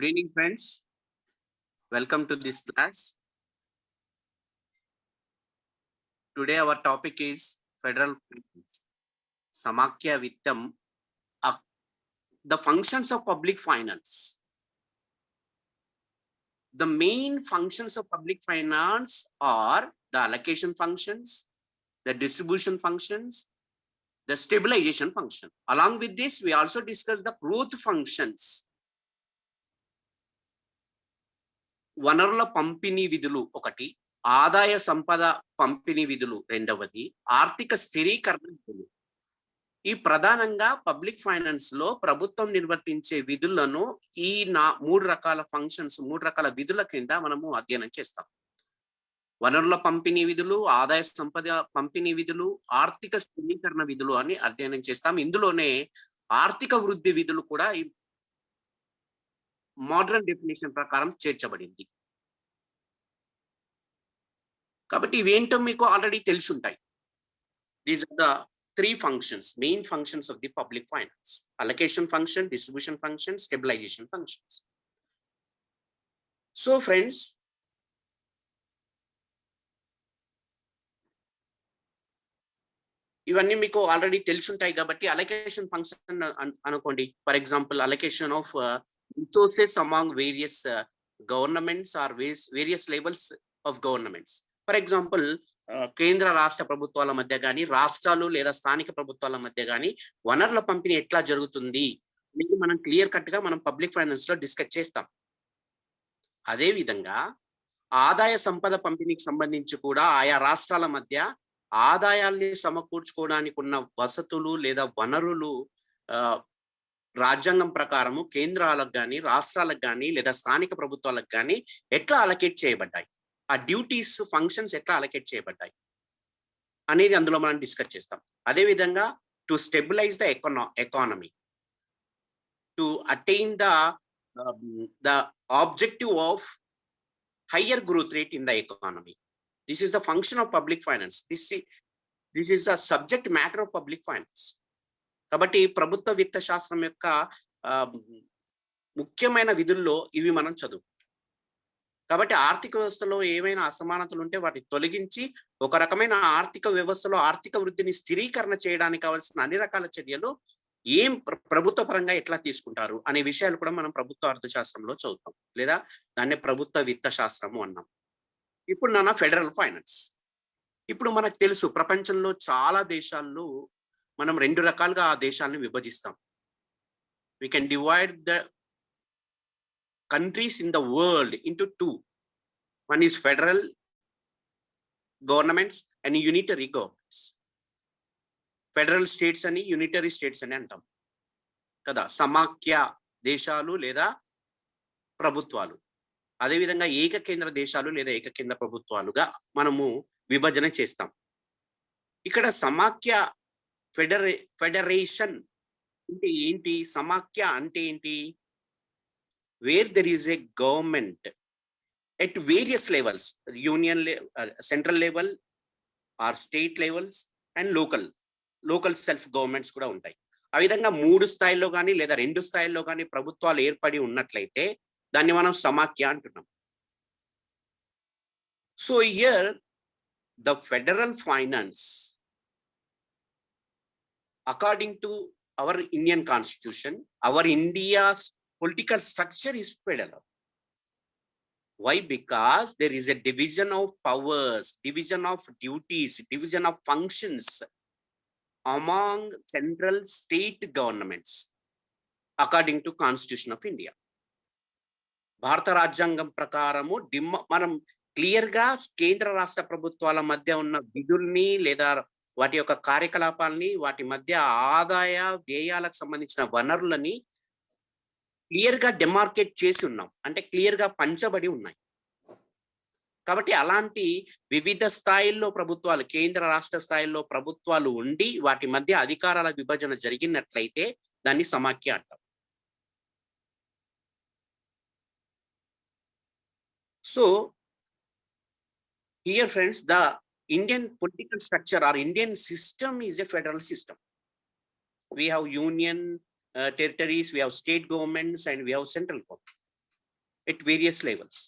Good evening, friends. Welcome to this class. Today our topic is federal finance. Samakya Vittam, the functions of public finance. The main functions of public finance are the allocation functions, the distribution functions, the stabilization function. Along with this, we also discuss the growth functions. వనరుల పంపిణీ విధులు ఒకటి, ఆదాయ సంపద పంపిణీ విధులు రెండవది, ఆర్థిక స్థిరీకరణ విధులు. ఈ ప్రధానంగా పబ్లిక్ ఫైనాన్స్ లో ప్రభుత్వం నిర్వర్తించే విధులను ఈ మూడు రకాల ఫంక్షన్స్, మూడు రకాల విధుల కింద మనము అధ్యయనం చేస్తాం. వనరుల పంపిణీ విధులు, ఆదాయ సంపద పంపిణీ విధులు, ఆర్థిక స్థిరీకరణ విధులు అని అధ్యయనం చేస్తాం. ఇందులోనే ఆర్థిక వృద్ధి విధులు కూడా ఈ మోడర్న్ డెఫినేషన్ ప్రకారం చేర్చబడింది. కాబట్టి ఇవేంటో మీకు ఆల్రెడీ తెలిసి ఉంటాయి. These are the three functions, main functions of the public finance: allocation function, distribution function, stabilization functions. So friends, ఇవన్నీ మీకు ఆల్రెడీ తెలిసి ఉంటాయి కాబట్టి అలొకేషన్ ఫంక్షన్ అనుకోండి. For example, allocation of resources among various governments or various levels of governments. For example, కేంద్ర రాష్ట్ర ప్రభుత్వాల మధ్య కానీ, రాష్ట్రాలు లేదా స్థానిక ప్రభుత్వాల మధ్య కానీ వనరుల పంపిణీ ఎట్లా జరుగుతుంది అనేది మనం క్లియర్ కట్ గా మనం పబ్లిక్ ఫైనాన్స్ లో డిస్కస్ చేస్తాం. అదే విధంగా ఆదాయ సంపద పంపిణీకి సంబంధించి కూడా ఆయా రాష్ట్రాల మధ్య ఆదాయాల్ని సమకూర్చుకోవడానికి ఉన్న వసతులు లేదా వనరులు రాజ్యాంగం ప్రకారము కేంద్రాలకు కానీ, రాష్ట్రాలకు కానీ లేదా స్థానిక ప్రభుత్వాలకు కానీ ఎట్లా అలొకేట్ చేయబడ్డాయి, ఆ డ్యూటీస్, ఫంక్షన్స్ ఎట్లా అలొకేట్ చేయబడ్డాయి అనేది అందులో మనం డిస్కస్ చేస్తాం. అదేవిధంగా to stabilize the economy, to attain the objective of higher growth rate in the economy. This is the function of public finance. This is the subject matter of public finance. కాబట్టి ప్రభుత్వ విత్త శాస్త్రం యొక్క ముఖ్యమైన విధుల్లో ఇవి మనం చదువు. కాబట్టి ఆర్థిక వ్యవస్థలో ఏవైనా అసమానతలు ఉంటే వాటిని తొలగించి ఒక రకమైన ఆర్థిక వ్యవస్థలో ఆర్థిక వృద్ధిని స్థిరీకరణ చేయడానికి కావాల్సిన అన్ని రకాల చర్యలు ప్రభుత్వ పరంగా ఎట్లా తీసుకుంటారు అనే విషయాలు కూడా మనం ప్రభుత్వ అర్థశాస్త్రంలో చదువుతాం, లేదా దాన్నే ప్రభుత్వ విత్త శాస్త్రము అన్నాం. ఇప్పుడు నాన్న ఫెడరల్ ఫైనాన్స్. ఇప్పుడు మనకు తెలుసు, ప్రపంచంలో చాలా దేశాల్లో మనం రెండు రకాలుగా ఆ దేశాలను విభజిస్తాం. We can divide the countries in the world into two. One is federal governments and unitary governments. Federal states అని, యూనిటరీ స్టేట్స్ అని అంటాం కదా. సమాఖ్య దేశాలు లేదా ప్రభుత్వాలు. అదేవిధంగా ఏకకేంద్ర దేశాలు లేదా ఏకకేంద్ర ప్రభుత్వాలుగా మనము విభజన చేస్తాం. ఇక్కడ సమాఖ్య ఫెడరేషన్ అంటే ఏంటి, సమాఖ్య అంటే ఏంటి? Where there is a government at various levels, union, central level or state levels and local self governments కూడా ఉంటాయి. ఆ విధంగా 3 స్థాయిల్లో కానీ లేదా 2 స్థాయిల్లో కానీ ప్రభుత్వాలు ఏర్పడి ఉన్నట్లయితే దాన్ని మనం సమాఖ్య అంటున్నాం. So here the federal finance, according to our Indian constitution, our India's political structure is federal. Why? Because there is a division of powers, division of duties, division of functions among central state governments according to Constitution of India. భారత రాజ్యాంగం ప్రకారము మనం clear గా కేంద్ర రాష్ట్ర ప్రభుత్వాల మధ్య ఉన్న విధుల్ని లేదా వాటి యొక్క కార్యకలాపాలని, వాటి మధ్య ఆదాయ వ్యయాలకు సంబంధించిన వనరులని క్లియర్ గా డెమార్కేట్ చేసి ఉన్నాం, అంటే క్లియర్ గా పంచబడి ఉన్నాయి. కాబట్టి అలాంటి వివిధ స్థాయిల్లో ప్రభుత్వాలు, కేంద్ర రాష్ట్ర స్థాయిల్లో ప్రభుత్వాలు ఉండి వాటి మధ్య అధికారాల విభజన జరిగినట్లయితే దాన్ని సమాఖ్య అంటాం. So here friends, the Indian political structure or Indian system is a federal system. We have union territories, we have state governments, and we have central government. at various levels.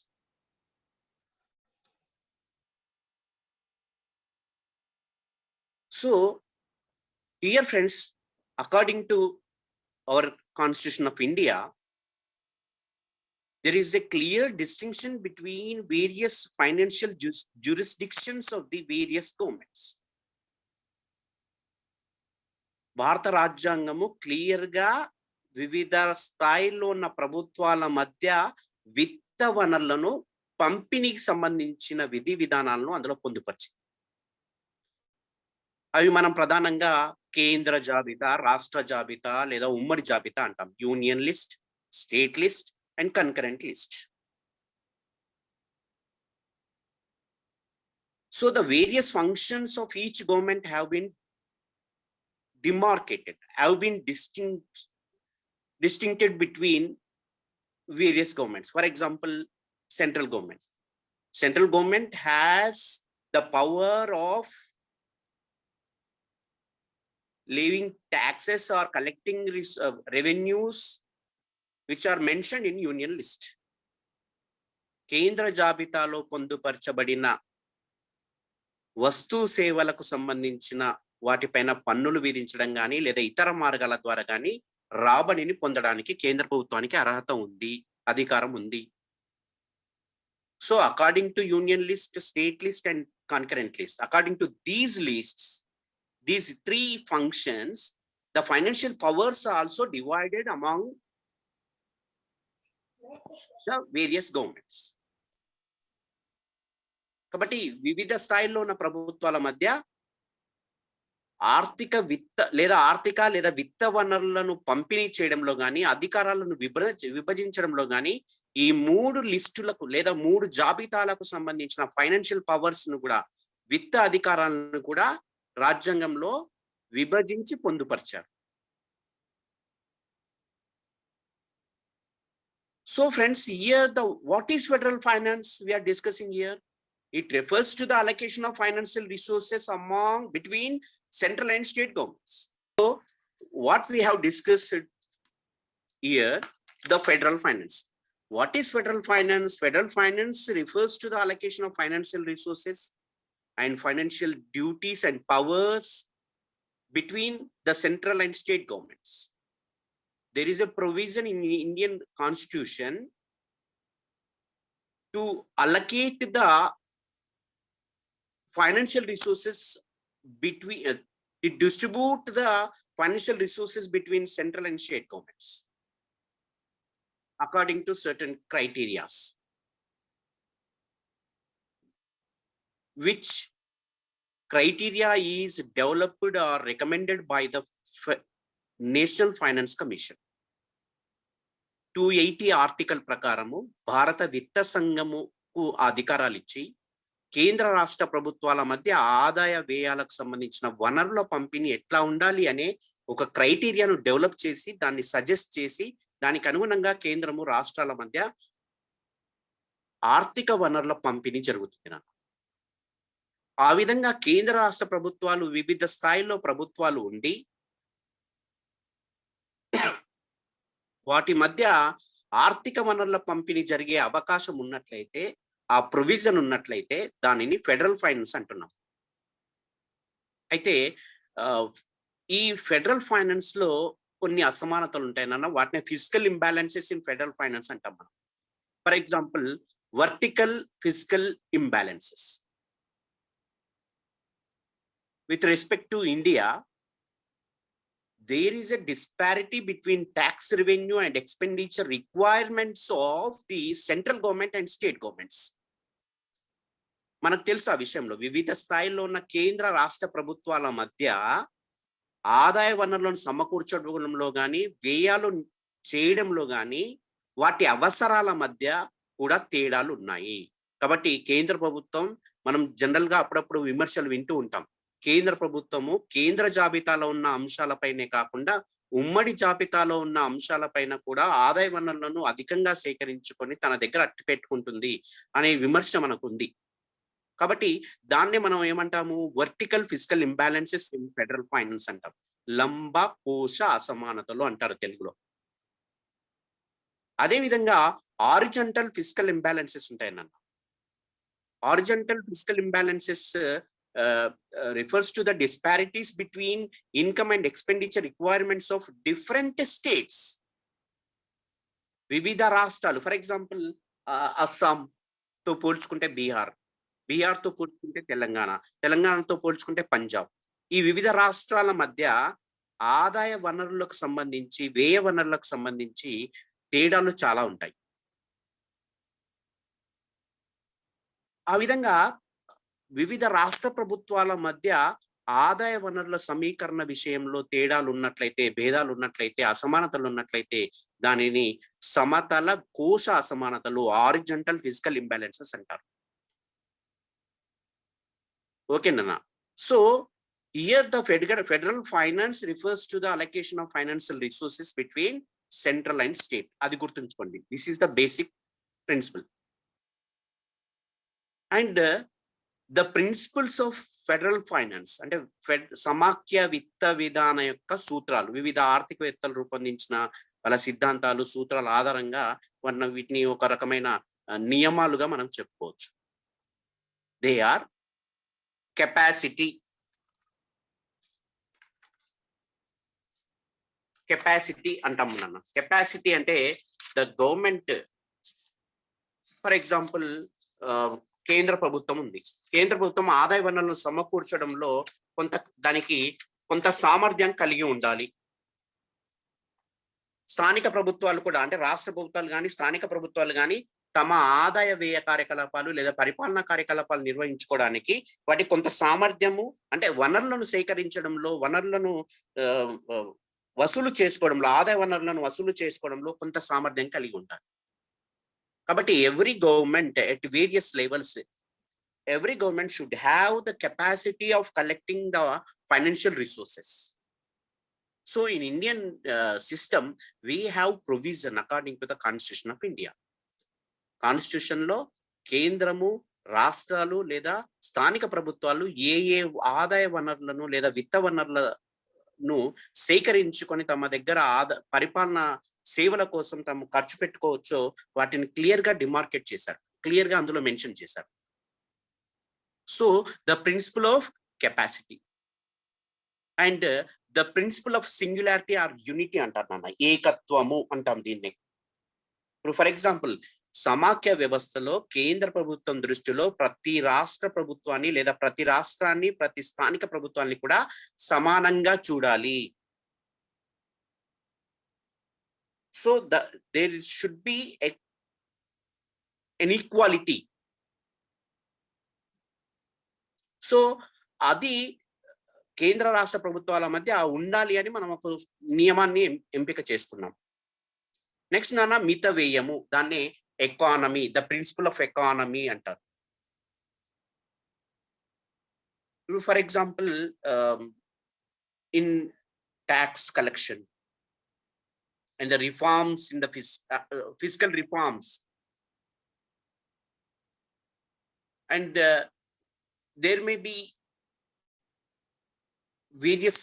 So here, friends, according to our Constitution of India, there is a clear distinction between various financial jurisdictions of the various governments. భారత రాజ్యాంగము clear గా వివిధ స్థాయిలో ఉన్న ప్రభుత్వాల మధ్య విత్త వనరులను పంపిణీకి సంబంధించిన విధి విధానాలను అందులో పొందుపరిచింది. అవి మనం ప్రధానంగా కేంద్ర జాబితా, రాష్ట్ర జాబితా లేదా ఉమ్మడి జాబితా అంటాం. Union list, state list and concurrent list. So the various functions of each government have been demarcated, have been distincted between various governments. For example, central government. Central government has the power of levying taxes or collecting revenues which are mentioned in union list. కేంద్ర జాబితాలో పొందుపరచబడిన వస్తు సేవలకు సంబంధించిన వాటిపైన పన్నులు విధించడం కానీ లేదా ఇతర మార్గాల ద్వారా కానీ రాబడిని పొందడానికి కేంద్ర ప్రభుత్వానికి అర్హత ఉంది, అధికారం ఉంది. So according to union list, state list and concurrent list, according to these lists, these three functions, the financial powers are also divided among the various governments. కాబట్టి వివిధ స్థాయిలో ఉన్న ప్రభుత్వాల మధ్య ఆర్థిక లేదా విత్త వనరులను పంపిణీ చేయడంలో కానీ, అధికారాలను విభజించడంలో కానీ ఈ మూడు లిస్టులకు లేదా మూడు జాబితాలకు సంబంధించిన ఫైనాన్షియల్ పవర్స్ ను కూడా, విత్త అధికారాలను కూడా రాజ్యాంగంలో విభజించి పొందుపరిచారు. So friends, here what is federal finance we are discussing here? It refers to the allocation of financial resources between central and state governments. So what we have discussed here, the federal finance. What is federal finance? Federal finance refers to the allocation of financial resources and financial duties and powers between the central and state governments. There is a provision in the Indian Constitution to allocate the financial resources between, to distribute the financial resources between central and state governments according to certain criteria, which criteria is developed or recommended by the National Finance Commission. 280 article ప్రకారము భారత విత్త సంఘముకు అధికారాలు ఇచ్చి కేంద్ర రాష్ట్ర ప్రభుత్వాల మధ్య ఆదాయ వ్యయాలకు సంబంధించిన వనరుల పంపిణీ ఎట్లా ఉండాలి అనే ఒక క్రైటీరియాను డెవలప్ చేసి దాన్ని సజెస్ట్ చేసి దానికి అనుగుణంగా కేంద్రము రాష్ట్రాల మధ్య ఆర్థిక వనరుల పంపిణీ జరుగుతుంది. ఆ విధంగా కేంద్ర రాష్ట్ర ప్రభుత్వాలు వివిధ స్థాయిలో ప్రభుత్వాలు ఉండి వాటి మధ్య ఆర్థిక వనరుల పంపిణీ జరిగే అవకాశం ఉన్నట్లయితే, ఆ ప్రొవిజన్ ఉన్నట్లయితే దానిని ఫెడరల్ ఫైనాన్స్ అంటున్నాం. అయితే ఈ ఫెడరల్ ఫైనాన్స్ లో కొన్ని అసమానతలు ఉంటాయన్న, వాటిని physical imbalances in federal finance అంటాం మనం. For example, vertical fiscal imbalances. With respect to India, there is a disparity between tax revenue and expenditure requirements of the central government and state governments. మనకు తెలుసు ఆ విషయంలో వివిధ స్థాయిలో ఉన్న కేంద్ర రాష్ట్ర ప్రభుత్వాల మధ్య ఆదాయ వనరులను సమకూర్చడంలో కానీ, వ్యయాలు చేయడంలో కానీ వాటి అవసరాల మధ్య కూడా తేడాలు ఉన్నాయి. కాబట్టి కేంద్ర ప్రభుత్వం, మనం జనరల్ గా అప్పుడప్పుడు విమర్శలు వింటూ ఉంటాం, కేంద్ర ప్రభుత్వము కేంద్ర జాబితాలో ఉన్న అంశాలపైనే కాకుండా ఉమ్మడి జాబితాలో ఉన్న అంశాలపైన కూడా ఆదాయ వనరులను అధికంగా సేకరించుకొని తన దగ్గర అట్టి పెట్టుకుంటుంది అనే విమర్శ మనకు ఉంది. కాబట్టి దాన్నే మనం ఏమంటాము, vertical fiscal imbalances in federal finance అంటాం. లంబ కోశ అసమానతలు అంటారు తెలుగులో. అదేవిధంగా హారిజాంటల్ ఫిజికల్ ఇంబ్యాలెన్సెస్ ఉంటాయన్న. Horizontal fiscal imbalances refers to the disparities between income and expenditure requirements of different states. వివిధ రాష్ట్రాలు, ఫర్ ఎగ్జాంపుల్ అస్సాం తో పోల్చుకుంటే బీహార్, బీహార్తో పోల్చుకుంటే తెలంగాణ, తెలంగాణతో పోల్చుకుంటే పంజాబ్. ఈ వివిధ రాష్ట్రాల మధ్య ఆదాయ వనరులకు సంబంధించి, వ్యయ వనరులకు సంబంధించి తేడాలు చాలా ఉంటాయి. ఆ విధంగా వివిధ రాష్ట్ర ప్రభుత్వాల మధ్య ఆదాయ వనరుల సమీకరణ విషయంలో తేడాలు ఉన్నట్లయితే, భేదాలు ఉన్నట్లయితే, అసమానతలు ఉన్నట్లయితే దానిని సమతల కోశ అసమానతలు, హారిజాంటల్ ఫిజికల్ ఇంబ్యాలెన్సెస్ అంటారు. ఓకేనా? So here the federal finance refers to the allocation of financial resources between central and state. అది గుర్తుంచుకోండి. This is the basic principle. And the principles of federal finance అంటే సమాఖ్య విత్త విధాన యొక్క సూత్రాలు, వివిధ ఆర్థికవేత్తలు రూపొందించిన వాళ్ళ సిద్ధాంతాలు, సూత్రాల ఆధారంగా వీటిని ఒక రకమైన నియమాలుగా మనం చెప్పుకోవచ్చు. దే ఆర్ కెపాసిటీ, కెపాసిటీ అంటాం నాన్న. కెపాసిటీ అంటే ద గవర్నమెంట్, ఫర్ ఎగ్జాంపుల్ కేంద్ర ప్రభుత్వం ఉంది. కేంద్ర ప్రభుత్వం ఆదాయ వనరులను సమకూర్చడంలో దానికి కొంత సామర్థ్యం కలిగి ఉండాలి. స్థానిక ప్రభుత్వాలు కూడా, అంటే రాష్ట్ర ప్రభుత్వాలు కానీ స్థానిక ప్రభుత్వాలు కానీ తమ ఆదాయ వ్యయ కార్యకలాపాలు లేదా పరిపాలనా కార్యకలాపాలు నిర్వహించుకోవడానికి వాటి కొంత సామర్థ్యము, అంటే వనరులను సేకరించడంలో, వనరులను వసూలు చేసుకోవడంలో, ఆదాయ వనరులను వసూలు చేసుకోవడంలో కొంత సామర్థ్యం కలిగి ఉంటారు. కాబట్టి every government at various levels, every government should have the capacity of collecting the financial resources. So in Indian system we have provision according to the Constitution of India. Constitution లో కేంద్రము, రాష్ట్రాలు లేదా స్థానిక ప్రభుత్వాలు ఏ ఆదాయ వనరులను లేదా విత్త వనరులను సేకరించుకొని తమ దగ్గర పరిపాలన సేవల కోసం తాము ఖర్చు పెట్టుకోవచ్చో వాటిని క్లియర్ గా డిమార్కెట్ చేశారు, క్లియర్ గా అందులో మెన్షన్ చేశారు. So the principle of capacity and the principle of singularity or unity అంటారు నాన్న, ఏకత్వము అంటాం దీన్ని. ఇప్పుడు ఫర్ ఎగ్జాంపుల్ సమాఖ్య వ్యవస్థలో కేంద్ర ప్రభుత్వం దృష్టిలో ప్రతి రాష్ట్ర ప్రభుత్వాన్ని లేదా ప్రతి రాష్ట్రాన్ని, ప్రతి స్థానిక ప్రభుత్వాన్ని కూడా సమానంగా చూడాలి. So there should be an equality. So అది కేంద్ర రాష్ట్ర ప్రభుత్వాల మధ్య ఉండాలి అని మనం ఒక నియమాన్ని ఎంపిక చేసుకున్నాం. నెక్స్ట్ నాన్న మిత వ్యయము, దాన్ని economy, the principle of economy అంటారు. ఇప్పుడు for example in tax collection and the reforms in the fiscal reforms and there may be various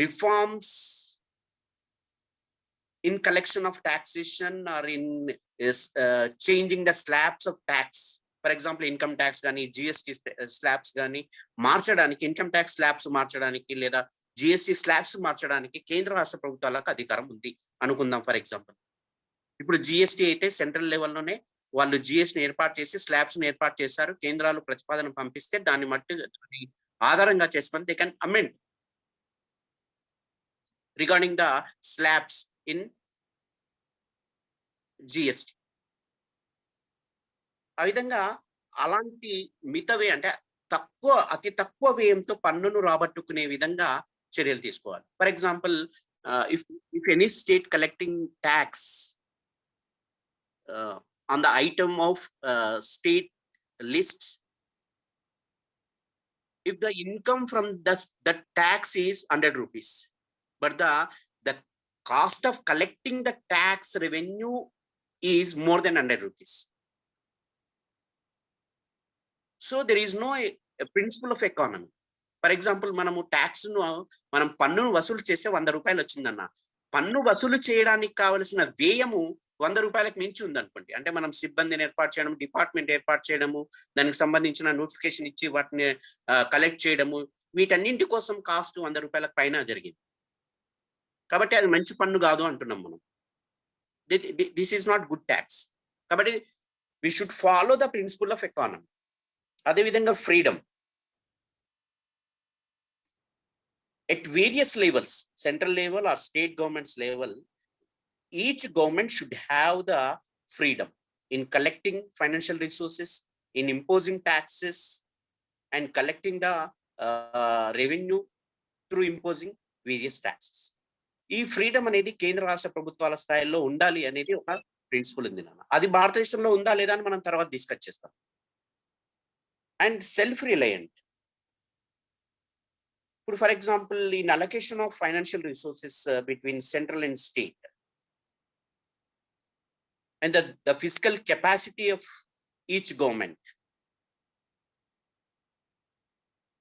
reforms in collection of taxation or in changing the slabs of tax. For example income tax gani, GST slabs gani మార్చడానికి, income tax slabs మార్చడానికి లేదా GST slabs మార్చడానికి కేంద్ర రాష్ట్ర ప్రభుత్వాలకు అధికారం ఉంది అనుకుందాం. ఫర్ ఎగ్జాంపుల్ ఇప్పుడు జిఎస్టీ అయితే సెంట్రల్ లెవెల్లోనే వాళ్ళు జిఎస్టీ ఏర్పాటు చేసి స్లాబ్స్ ఏర్పాటు చేశారు. కేంద్రాలు ప్రతిపాదన పంపిస్తే దాన్ని ఆధారంగా చేసుకొని they can amend regarding the slabs in GST. ఆ విధంగా అలాంటి మితవే అంటే అతి తక్కువ వ్యయంతో పన్నును రాబట్టుకునే విధంగా చర్యలు తీసుకోవాలి. For example if any state collecting tax on the item of state list, if the income from the tax is 100 rupees but the cost of collecting the tax revenue is more than 100 rupees, so there is no principle of economy. For example మనము tax ను పన్నును వసూలు చేసే 100 రూపాయలు వచ్చిందన్న, పన్ను వసూలు చేయడానికి కావలసిన వ్యయము రూపాయలకు మించి ఉందనుకోండి, అంటే మనం సిబ్బందిని ఏర్పాటు చేయడం, డిపార్ట్మెంట్ ఏర్పాటు చేయడము, దానికి సంబంధించిన నోటిఫికేషన్ ఇచ్చి వాటిని కలెక్ట్ చేయడము, వీటన్నింటి కోసం కాస్ట్ 100 రూపాయలకు పైన జరిగింది. కాబట్టి అది మంచి పన్ను కాదు అంటున్నాం మనం. This is not good tax. కాబట్టి we should follow the principle of economy. అదేవిధంగా freedom at various levels, central level or state governments level, each government should have the freedom in collecting financial resources, in imposing taxes, and collecting the revenue through imposing various taxes. ఈ freedom అనేది కేంద్ర రాష్ట్ర ప్రభుత్వాల స్థాయిలో ఉండాలి అనేది ఒక principal ఉంది నాన్న. అది భారతదేశంలో ఉందా లేదా అని మనం తర్వాత డిస్కస్ చేస్తాం. And self reliant. ఇప్పుడు for example in allocation of financial resources between central and state and the fiscal capacity of each government.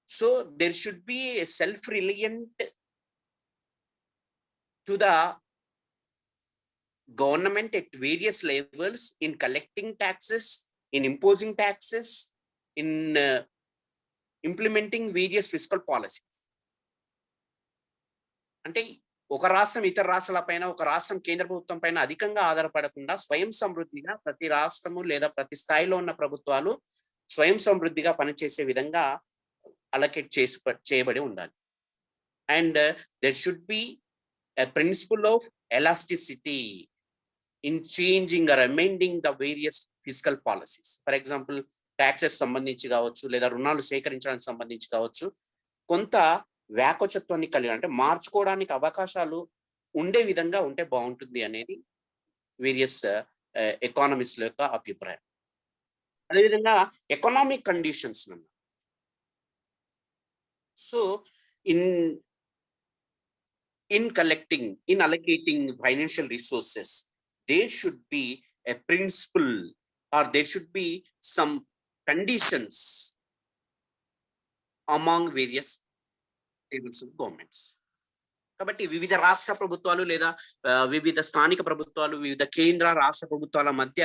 So there should be a self-reliant to the government at various levels in collecting taxes, in imposing taxes, in implementing various fiscal policies. అంటే ఒక రాష్ట్రం ఇతర రాష్ట్రాల పైన, ఒక రాష్ట్రం కేంద్ర ప్రభుత్వం పైన అధికంగా ఆధారపడకుండా స్వయం సమృద్ధిగా ప్రతి రాష్ట్రము లేదా ప్రతి స్థాయిలో ఉన్న ప్రభుత్వాలు స్వయం సమృద్ధిగా పనిచేసే విధంగా అలొకేట్ చేయబడి ఉండాలి. And there should be a principle of elasticity in changing or amending the various physical policies. For example taxes సంబంధించి కావచ్చు, లేదా రుణాలు సేకరించడానికి సంబంధించి కావచ్చు, కొంత వ్యాకోచత్వాన్ని కలిగి అంటే మార్చుకోవడానికి అవకాశాలు ఉండే విధంగా ఉంటే బాగుంటుంది అనేది వేరియస్ ఎకానమిస్ట్ల యొక్క అభిప్రాయం. అదేవిధంగా economic conditions. So in allocating financial resources, there should be a principle or there should be some conditions among various levels of governments. కాబట్టి వివిధ రాష్ట్ర ప్రభుత్వాలు లేదా వివిధ స్థానిక ప్రభుత్వాలు, వివిధ కేంద్ర రాష్ట్ర ప్రభుత్వాల మధ్య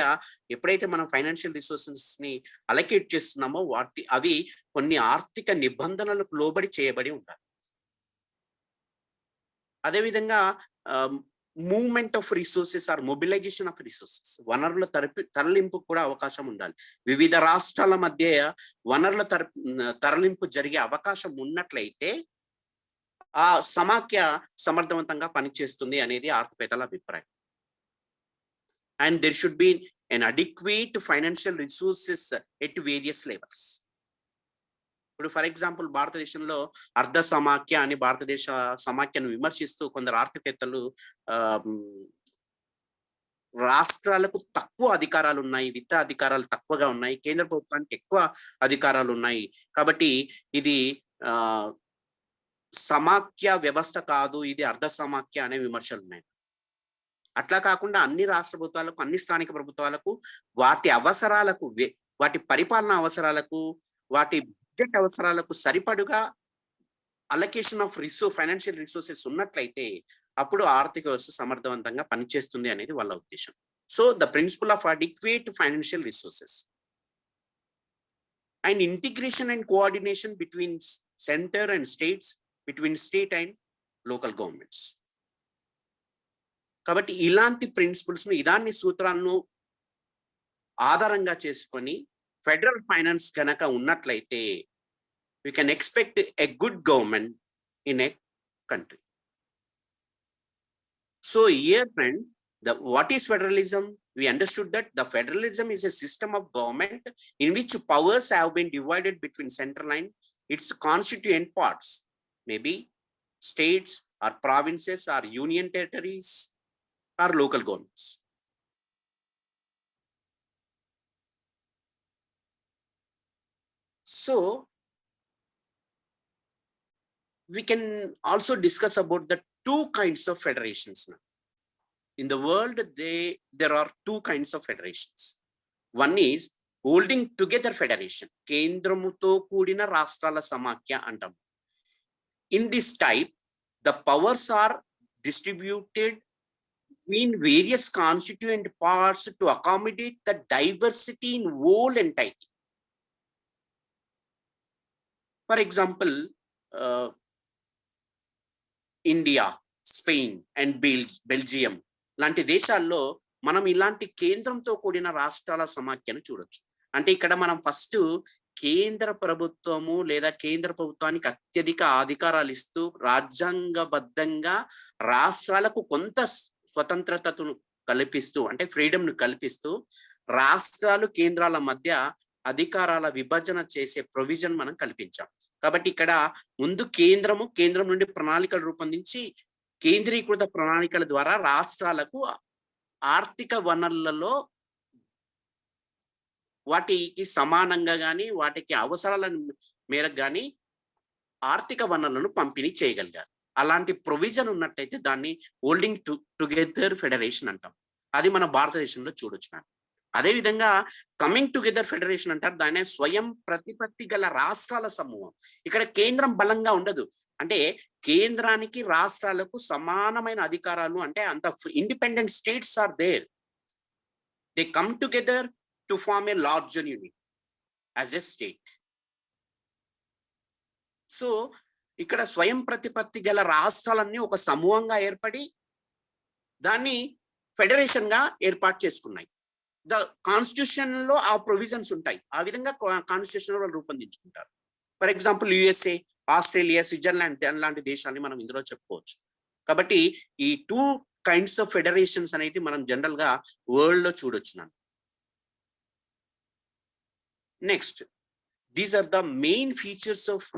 ఎప్పుడైతే మనం ఫైనాన్షియల్ రిసోర్సెస్ ని అలొకేట్ చేస్తున్నామో అవి కొన్ని ఆర్థిక నిబంధనలకు లోబడి చేయబడి ఉండాలి. అదేవిధంగా movement of resources or mobilization of resources, వనరుల తరలింపు కూడా అవకాశం ఉండాలి. వివిధ రాష్ట్రాల మధ్య వనరుల తరలింపు జరిగే అవకాశం ఉన్నట్లయితే ఆ సమాఖ్య సమర్థవంతంగా పనిచేస్తుంది అనేది ఆర్థికవేత్తల అభిప్రాయం. And there should B an adequate financial resources at various levels. ఇప్పుడు ఫర్ ఎగ్జాంపుల్ భారతదేశంలో అర్ధ సమాఖ్య అని భారతదేశ సమాఖ్యను విమర్శిస్తూ కొందరు ఆర్థికవేత్తలు రాష్ట్రాలకు తక్కువ అధికారాలు ఉన్నాయి, విత్త అధికారాలు తక్కువగా ఉన్నాయి, కేంద్ర ప్రభుత్వానికి ఎక్కువ అధికారాలు ఉన్నాయి, కాబట్టి ఇది సమాఖ్య వ్యవస్థ కాదు, ఇది అర్ధ సమాఖ్య అనే విమర్శలు ఉన్నాయి. అట్లా కాకుండా అన్ని రాష్ట్ర ప్రభుత్వాలకు, అన్ని స్థానిక ప్రభుత్వాలకు వాటి అవసరాలకు, వాటి పరిపాలన అవసరాలకు, వాటి బడ్జెట్ అవసరాలకు సరిపడుగా అలొకేషన్ ఆఫ్ ఫైనాన్షియల్ రిసోర్సెస్ ఉన్నట్లయితే అప్పుడు ఆర్థిక వ్యవస్థ సమర్థవంతంగా పనిచేస్తుంది అనేది వాళ్ళ ఉద్దేశం. So the principle of adequate financial resources and integration and coordination between centre and states, between state and local governments. కాబట్టి ఇలాంటి ప్రిన్సిపల్స్ ను, ఇలాంటి సూత్రాలను ఆధారంగా చేసుకొని ఫెడరల్ ఫైనాన్స్ కనుక ఉన్నట్లయితే we can expect a good government in a country. So here friend, what is federalism? We understood that the federalism is a system of government in which powers have been divided between central and its constituent parts, maybe states or provinces or union territories or local governments. So we can also discuss about the two kinds of federations now. In the world, there are two kinds of federations. One is holding together federation, కేంద్రముతో కూడిన రాష్ట్రాల సమాఖ్య అంటాం. In this type, the powers are distributed between various constituent parts to accommodate the diversity in whole entity. For example, India, Spain and Belgium లాంటి దేశాల్లో మనం ఇలాంటి కేంద్రంతో కూడిన రాష్ట్రాల సమాఖ్యను చూడొచ్చు. అంటే ఇక్కడ మనం ఫస్ట్ కేంద్ర ప్రభుత్వము లేదా కేంద్ర ప్రభుత్వానికి అత్యధిక అధికారాలు ఇస్తూ రాజ్యాంగబద్ధంగా రాష్ట్రాలకు కొంత స్వతంత్రతను కల్పిస్తూ, అంటే ఫ్రీడమ్ ను కల్పిస్తూ రాష్ట్రాలు కేంద్రాల మధ్య అధికారాల విభజన చేసే ప్రొవిజన్ మనం కల్పించాం. కాబట్టి ఇక్కడ ముందు కేంద్రం నుండి ప్రణాళికలు రూపొందించి కేంద్రీకృత ప్రణాళికల ద్వారా రాష్ట్రాలకు ఆర్థిక వనరులలో వాటికి సమానంగా కానీ వాటికి అవసరాల మేరకు కానీ ఆర్థిక వనరులను పంపిణీ చేయగలిగారు. అలాంటి ప్రొవిజన్ ఉన్నట్టయితే దాన్ని హోల్డింగ్ టుగెదర్ ఫెడరేషన్ అంటాం. అది మన భారతదేశంలో చూడొచ్చు. అదేవిధంగా కమింగ్ టుగెదర్ ఫెడరేషన్ అంటారు, దాన్ని స్వయం ప్రతిపత్తి గల రాష్ట్రాల సమూహం. ఇక్కడ కేంద్రం బలంగా ఉండదు, అంటే కేంద్రానికి రాష్ట్రాలకు సమానమైన అధికారాలు, అంటే అంత independent states are there. They come together to form a larger unit as a state. So ఇక్కడ స్వయం ప్రతిపత్తి గల రాష్ట్రాలన్నీ ఒక సమూహంగా ఏర్పడి దాన్ని ఫెడరేషన్ గా ఏర్పాటు చేసుకున్నాయి. కాన్స్టిట్యూషన్ లో ఆ ప్రొవిజన్స్ ఉంటాయి, ఆ విధంగా కాన్స్టిట్యూషన్ వాళ్ళు రూపొందించుకుంటారు. For example USA, Australia, Switzerland లాంటి దేశాలని మనం ఇందులో చెప్పుకోవచ్చు. కాబట్టి ఈ 2 kinds ఆఫ్ ఫెడరేషన్స్ అనేవి మనం జనరల్ గా వరల్డ్ లో చూడొచ్చు. Next, these are the main features of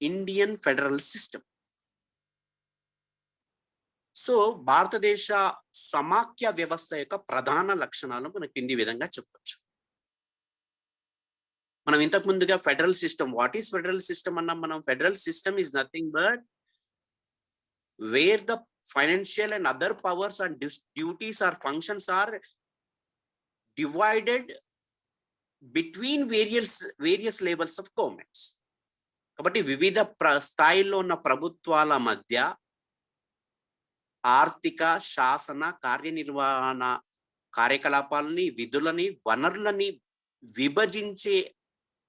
Indian federal system. So భారతదేశ సమాఖ్య వ్యవస్థ యొక్క ప్రధాన లక్షణాలు మనకి కింది విధంగా చెప్పొచ్చు. మనం ఇంతకు ముందుగా federal system, what is federal system అన్నాం మనం. Federal system is nothing but where the financial and other powers and duties or functions are divided between various levels of governments. కాబట్టి వివిధ స్థాయిల్లో ఉన్న ప్రభుత్వాల మధ్య ఆర్థిక, శాసన, కార్యనిర్వహణ కార్యకలాపాలని, విధులని, వనరులని విభజించే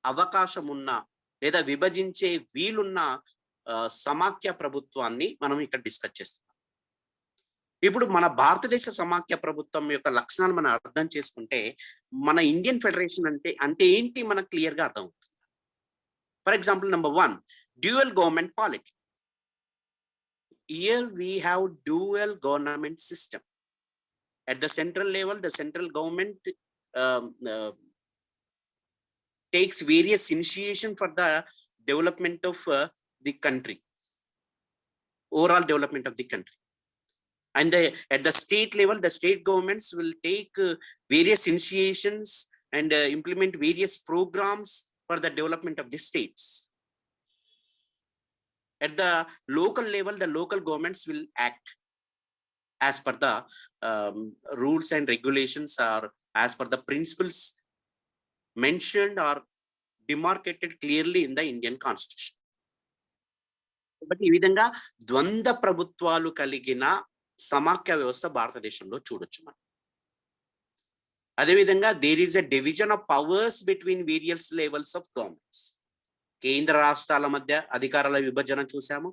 అవకాశం ఉన్న లేదా విభజించే వీలున్న సమాఖ్య ప్రభుత్వాన్ని మనం ఇక్కడ డిస్కస్ చేస్తున్నాం. ఇప్పుడు మన భారతదేశ సమాఖ్య ప్రభుత్వం యొక్క లక్షణాలు మనం అర్థం చేసుకుంటే మన ఇండియన్ ఫెడరేషన్ అంటే ఏంటి మనకు క్లియర్ గా అర్థం అవుతుంది. For example, number 1, dual government polity. Here we have dual government system. At the central level, the central government takes various initiation for the development of the country, overall development of the country. And at the state level, the state governments will take various initiations and implement various programs for the development of the states. At the local level, the local governments will act as per the rules and regulations, or as per the principles mentioned or demarcated clearly in the Indian Constitution. But ఈ విధంగా ద్వంద్వ ప్రభుత్వాలు కలిగిన సమాఖ్య వ్యవస్థ భారతదేశంలో చూడొచ్చు మనం. అదేవిధంగా there is a division of powers between various levels of governments. కేంద్ర రాష్ట్రాల మధ్య అధికారాల విభజన చూసాము.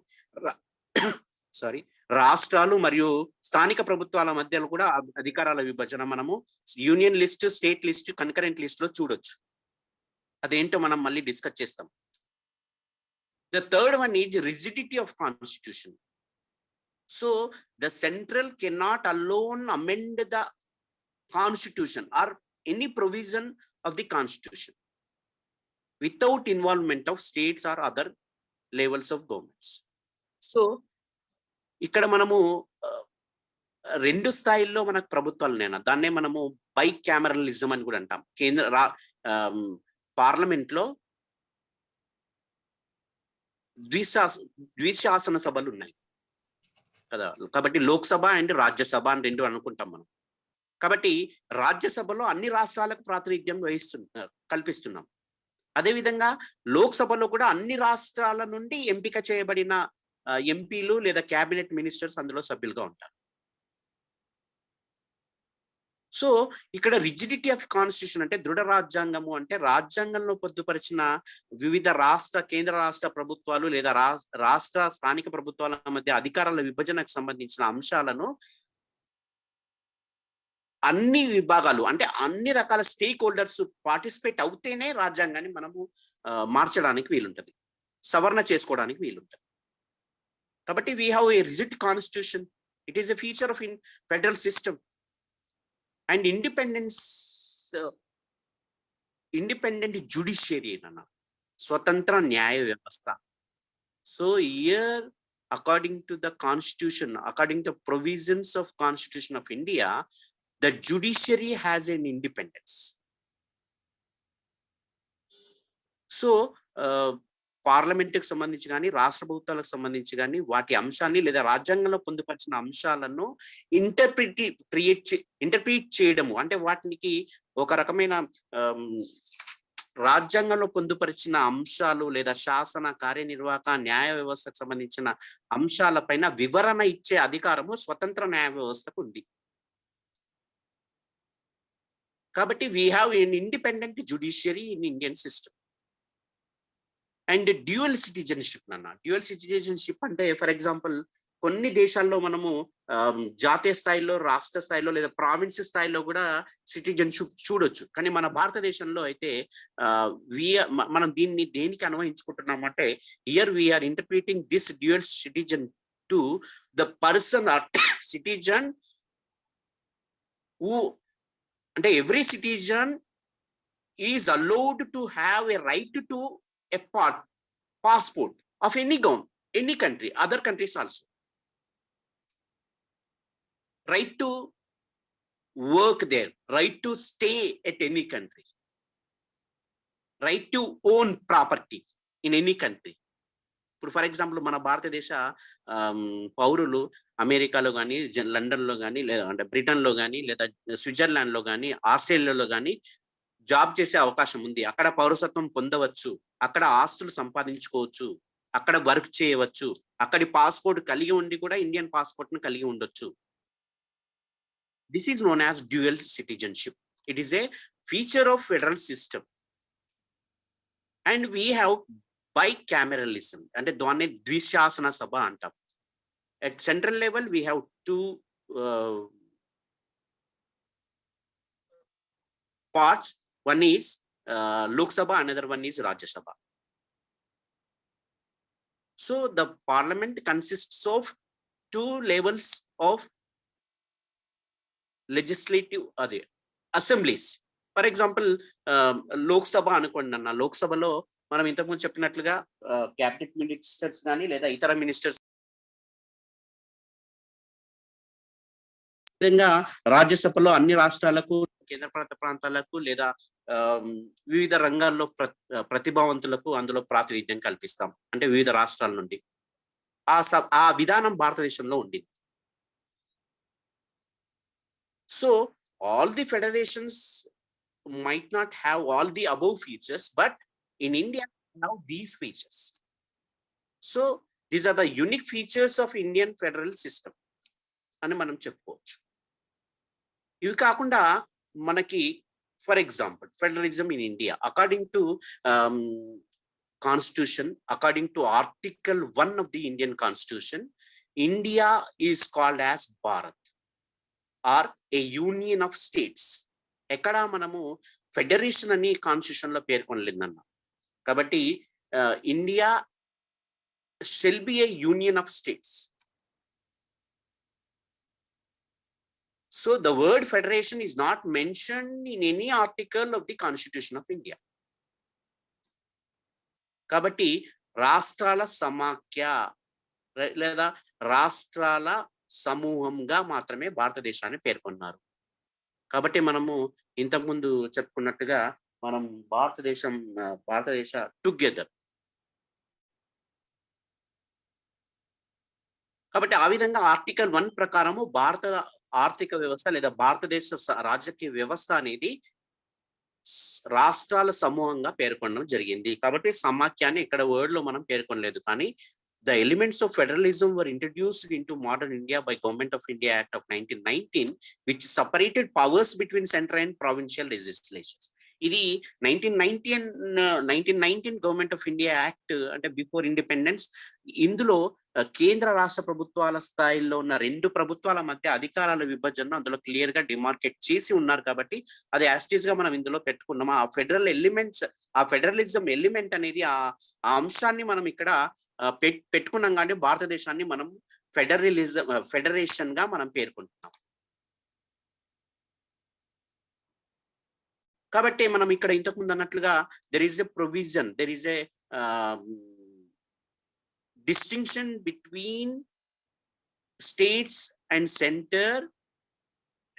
రాష్ట్రాలు మరియు స్థానిక ప్రభుత్వాల మధ్యలో కూడా అధికారాల విభజన మనము union list, state list, concurrent list లో చూడొచ్చు. అదేంటో మనం మళ్ళీ డిస్కస్ చేస్తాం. The third one is rigidity of constitution. So the central cannot alone amend the constitution or any provision of the constitution without involvement of states or other levels of governments. So ఇక్కడ మనము 2 స్థాయిల్లో మనకు ప్రభుత్వాలు నేను దాన్నే మనము by క్యామరలిజం అని కూడా అంటాం. పార్లమెంట్ లో ద్విశాసన సభలు ఉన్నాయి కదా. కాబట్టి లోక్సభ అండ్ రాజ్యసభ అని 2 అనుకుంటాం మనం. కాబట్టి రాజ్యసభలో అన్ని రాష్ట్రాలకు ప్రాతినిధ్యం కల్పిస్తున్నాం. అదేవిధంగా లోక్సభలో కూడా అన్ని రాష్ట్రాల నుండి ఎంపిక చేయబడిన ఎంపీలు లేదా క్యాబినెట్ మినిస్టర్స్ అందులో సభ్యులుగా ఉంటారు. సో ఇక్కడ రిజిడిటీ ఆఫ్ కాన్స్టిట్యూషన్ అంటే దృఢ రాజ్యాంగము అంటే రాజ్యాంగంలో పొందుపరిచిన వివిధ రాష్ట్ర కేంద్ర రాష్ట్ర ప్రభుత్వాలు లేదా రాష్ట్ర స్థానిక ప్రభుత్వాల మధ్య అధికారాల విభజనకు సంబంధించిన అంశాలను అన్ని విభాగాలు అంటే అన్ని రకాల స్టేక్ హోల్డర్స్ పార్టిసిపేట్ అవుతేనే రాజ్యాంగాన్ని మనము మార్చడానికి వీలుంటది, సవరణ చేసుకోవడానికి వీలుంటది. కాబట్టి we have a rigid constitution. It is a feature of in federal system and independent judiciary అన్న స్వతంత్ర న్యాయ వ్యవస్థ. So year according to the constitution, according to provisions of Constitution of India, the judiciary has an independence. So పార్లమెంట్కి సంబంధించి కానీ రాష్ట్ర ప్రభుత్వాలకు సంబంధించి కానీ వాటి అంశాన్ని లేదా రాజ్యాంగంలో పొందుపరిచిన అంశాలను ఇంటర్ప్రిట్ చేయడము అంటే వాటికి ఒక రకమైన రాజ్యాంగంలో పొందుపరిచిన అంశాలు లేదా శాసన కార్యనిర్వాహక న్యాయ వ్యవస్థకు సంబంధించిన అంశాలపైన వివరణ ఇచ్చే అధికారము స్వతంత్ర న్యాయ వ్యవస్థకు ఉంది. కాబట్టి we have an independent judiciary in Indian system. And dual citizenship అన్న. డ్యూయల్ సిటిజన్షిప్ అంటే ఫర్ ఎగ్జాంపుల్ కొన్ని దేశాల్లో మనము జాతీయ స్థాయిలో, రాష్ట్ర స్థాయిలో లేదా ప్రావిన్స్ స్థాయిలో కూడా సిటిజన్షిప్ చూడొచ్చు. కానీ మన భారతదేశంలో అయితే మనం దీన్ని దేనికి అన్వయించుకుంటున్నామంటే here we are interpreting this dual citizen to the person or citizen who అంటే every citizen is allowed to have a right to a passport of any country, other countries also. Right to work there, right to stay at any country, right to own property in any country. ఇప్పుడు for example మన భారతదేశ పౌరులు అమెరికాలో కానీ, లండన్లో కానీ, లేదా అంటే బ్రిటన్లో కానీ, లేదా స్విట్జర్లాండ్లో కానీ, ఆస్ట్రేలియాలో కానీ జాబ్ చేసే అవకాశం ఉంది. అక్కడ పౌరసత్వం పొందవచ్చు, అక్కడ ఆస్తులు సంపాదించుకోవచ్చు, అక్కడ వర్క్ చేయవచ్చు, అక్కడి పాస్పోర్ట్ కలిగి ఉండి కూడా ఇండియన్ పాస్పోర్ట్ ను కలిగి ఉండొచ్చు. This is known as dual citizenship. It is a feature of federal system. And we have bicameralism అంటే దాన్ని ద్విశాసన సభ అంటాం. At central level we have two parts. One is Lok Sabha, another one is Rajya Sabha. So the parliament consists of two levels of legislative assemblies. For example, Lok Sabha అనుకోండి అన్న. లోక్ సభలో మనం ఇంతకుముందు చెప్పినట్లుగా క్యాబినెట్ మినిస్టర్స్ కానీ లేదా ఇతర ministers, విధంగా రాజ్యసభలో అన్ని రాష్ట్రాలకు, కేంద్రపాలిత ప్రాంతాలకు లేదా వివిధ రంగాల్లో ప్రతిభావంతులకు అందులో ప్రాతినిధ్యం కల్పిస్తాం. అంటే వివిధ రాష్ట్రాల నుండి ఆ విధానం భారతదేశంలో ఉండింది. So all the federations might not have all the above features, but in India we have these features. So these are the unique features of Indian federal system అని మనం చెప్పుకోవచ్చు. ఇవి కాకుండా మనకి for example federalism in India according to constitution, according to article 1 of the Indian Constitution, India is called as Bharat or a union of states. ఎక్కడ మనము federation అని constitution లో పేర్కొనలేదన్న. కాబట్టి India shall be A union of states. So the word federation is not mentioned in any article of the Constitution of India. కాబట్టి రాష్ట్రాల సమాఖ్య లేదా రాష్ట్రాల సమూహంగా మాత్రమే భారతదేశాన్ని పేర్కొన్నారు. కాబట్టి మనము ఇంతకుముందు చెప్పుకున్నట్టుగా మనం భారతదేశ టుగెదర్. కాబట్టి ఆ విధంగా ఆర్టికల్ 1 ప్రకారము భారత ఆర్థిక వ్యవస్థ లేదా భారతదేశ రాజకీయ వ్యవస్థ అనేది రాష్ట్రాల సమూహంగా పేర్కొనడం జరిగింది. కాబట్టి సమాఖ్యాన్ని ఇక్కడ వర్డ్ లో మనం పేర్కొనలేదు, కానీ the elements of federalism were introduced into modern India by Government of India Act of 1919, which separated powers between central and provincial legislations. ఇది 1919 గవర్నమెంట్ ఆఫ్ ఇండియా యాక్ట్ అంటే బిఫోర్ ఇండిపెండెన్స్. ఇందులో కేంద్ర రాష్ట్ర ప్రభుత్వాల స్థాయిలో ఉన్న రెండు ప్రభుత్వాల మధ్య అధికారాల విభజన అందులో క్లియర్ గా డిమార్కెట్ చేసి ఉన్నారు కాబట్టి అది యాస్టీస్ గా మనం ఇందులో పెట్టుకున్నాం. ఆ ఫెడరల్ ఎలిమెంట్స్, ఆ ఫెడరలిజం ఎలిమెంట్ అనేది ఆ అంశాన్ని మనం ఇక్కడ పెట్టుకున్నాం కానీ భారతదేశాన్ని మనం ఫెడరేషన్ గా మనం పేర్కొంటున్నాం. కాబట్టి మనం ఇక్కడ ఇంతకుముందు అన్నట్లుగా there is a provision, there is a distinction between states and center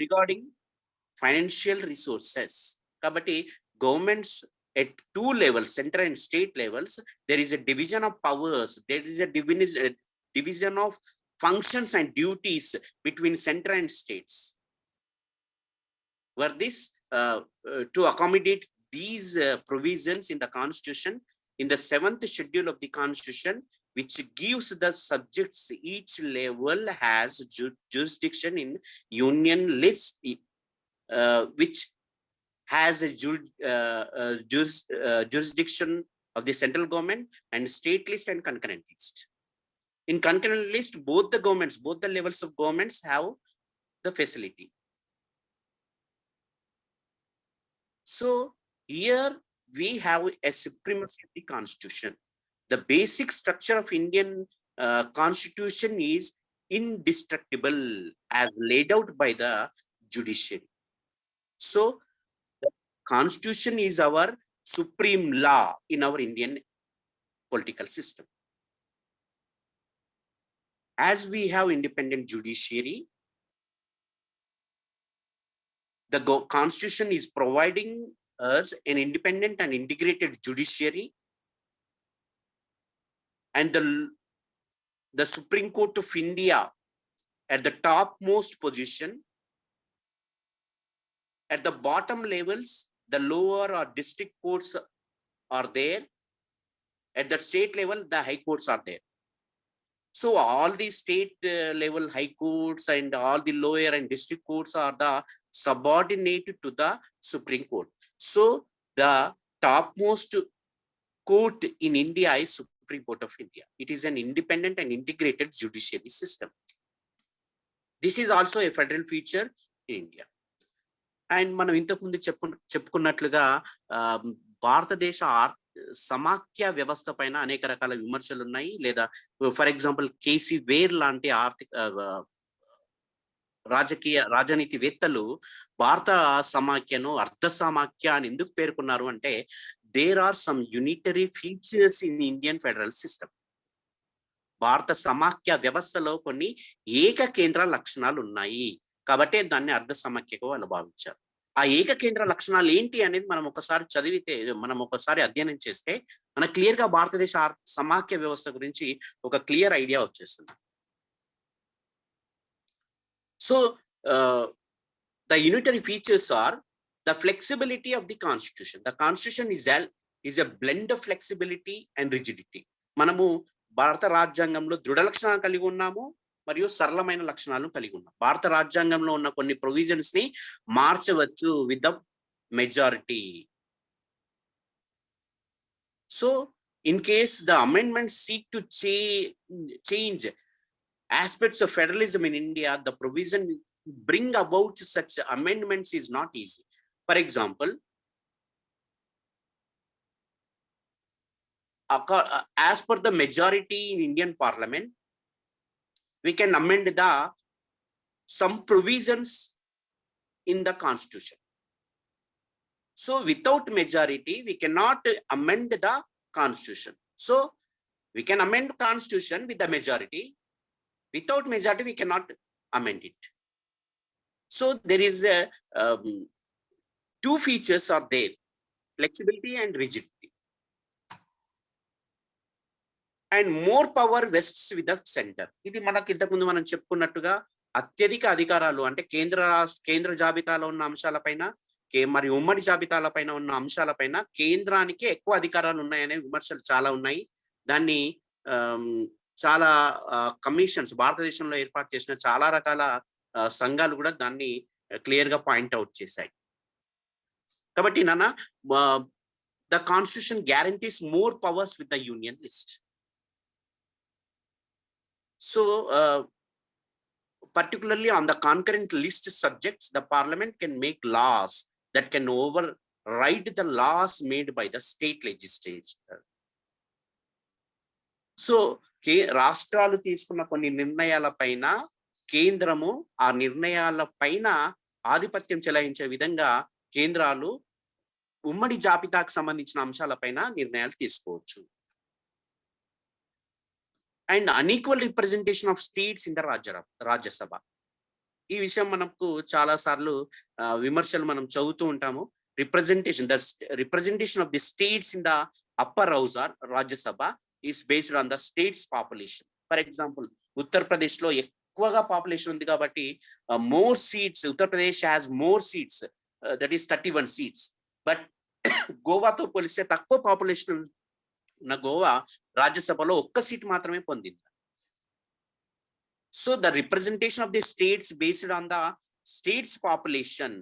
regarding financial resources. Kabatti governments at two levels, center and state levels, there is a division of powers, there is a division of functions and duties between center and states. Were this to accommodate these provisions in the constitution, in the 7th schedule of the constitution, which gives the subjects each level has jurisdiction in union list, which has a jurisdiction of the central government and state list and concurrent list. In concurrent list, both the governments, both the levels of governments have the facility. So here we have a supremacy of the constitution. The basic structure of Indian constitution is indestructible as laid out by the judiciary. So the constitution is our supreme law in our Indian political system. As we have independent judiciary, the constitution is providing us an independent and integrated judiciary, and the Supreme Court of India at the topmost position. At the bottom levels, the lower or district courts are there. At the state level, the high courts are there. So all the state level high courts and all the lower and district courts are the subordinate to the Supreme Court. So the topmost court in India is Supreme Court of India. It is an independent and integrated judiciary system. This is also a federal feature in India. And మనం ఇంతకు ముందు చెప్పుకున్నట్లుగా భారతదేశ సమాఖ్య వ్యవస్థ పైన అనేక రకాల విమర్శలు ఉన్నాయి. లేదా ఫర్ ఎగ్జాంపుల్ కేసీ వేర్ లాంటి రాజనీతివేత్తలు భారత సమాఖ్యను అర్ధ సమాఖ్య అని ఎందుకు పేర్కొన్నారు అంటే there are some unitary features in Indian federal system. భారత సమాఖ్య వ్యవస్థలో కొన్ని ఏకకేంద్ర లక్షణాలు ఉన్నాయి కాబట్టి దాన్ని అర్ధ సమాఖ్యగా వాళ్ళు భావించారు. ఆ ఏకకేంద్ర లక్షణాలు ఏంటి అనేది మనం ఒకసారి చదివితే, మనం ఒకసారి అధ్యయనం చేస్తే మనకు క్లియర్ గా భారతదేశ సమాఖ్య వ్యవస్థ గురించి ఒక క్లియర్ ఐడియా వచ్చేస్తుంది. So the unitary features are the flexibility of the constitution. The constitution is a blend of flexibility and rigidity. మనము భారత రాజ్యాంగంలో దృఢ లక్షణాలు కలిగి ఉన్నాము మరియు సరళమైన లక్షణాలను కలిగి ఉన్నాం. భారత రాజ్యాంగంలో ఉన్న కొన్ని ప్రొవిజన్స్ ని మార్చవచ్చు with the majority. So in case the amendment seek to change aspects of federalism in India, the provision bring about such amendments is not easy. For example, as per the majority in Indian Parliament, we can amend some provisions in the Constitution. So without majority, we cannot amend the Constitution. So we can amend Constitution with the majority. Without majority, we cannot amend it. So there is two features are there, flexibility and rigidity. And more power vests with the center. ఇది మనకి ఇంతకు ముందు మనం చెప్పుకున్నట్టుగా అత్యధిక అధికారాలు అంటే కేంద్ర జాబితాలో ఉన్న అంశాలపైన మరియు ఉమ్మడి జాబితాలపైన ఉన్న అంశాలపైన కేంద్రానికి ఎక్కువ అధికారాలు ఉన్నాయనే విమర్శలు చాలా ఉన్నాయి. దాన్ని చాలా కమిషన్స్ భారతదేశంలో ఏర్పాటు చేసిన చాలా రకాల సంఘాలు కూడా దాన్ని క్లియర్ గా పాయింట్ అవుట్ చేశాయి. కాబట్టి నాన్న the constitution guarantees more powers with the union list. So particularly on the concurrent list subjects, the parliament can make laws that can override the laws made by the state legislature. So రాష్ట్రాలు తీసుకున్న కొన్ని నిర్ణయాల పైన కేంద్రము ఆ నిర్ణయాల పైన ఆధిపత్యం చెలాయించే విధంగా కేంద్రాలు ఉమ్మడి జాబితాకు సంబంధించిన అంశాలపైన నిర్ణయాలు తీసుకోవచ్చు. And unequal representation of states in the Rajya Sabha. ఈ విషయం మనకు చాలా సార్లు విమర్శలు మనం చదువుతూ ఉంటాము. Representation of the states in the upper house or Rajya Sabha is based on the states population. For example Uttar Pradesh లో ఎక్కువగా పాపులేషన్ ఉంది కాబట్టి more seats, Uttar Pradesh has more seats, that is 31 seats. But గోవాతో పోలిస్తే తక్కువ పాపులేషన్ ఉన్న గోవా రాజ్యసభలో ఒక్క సీట్ మాత్రమే పొందింది. So the representation of the states based on the states population,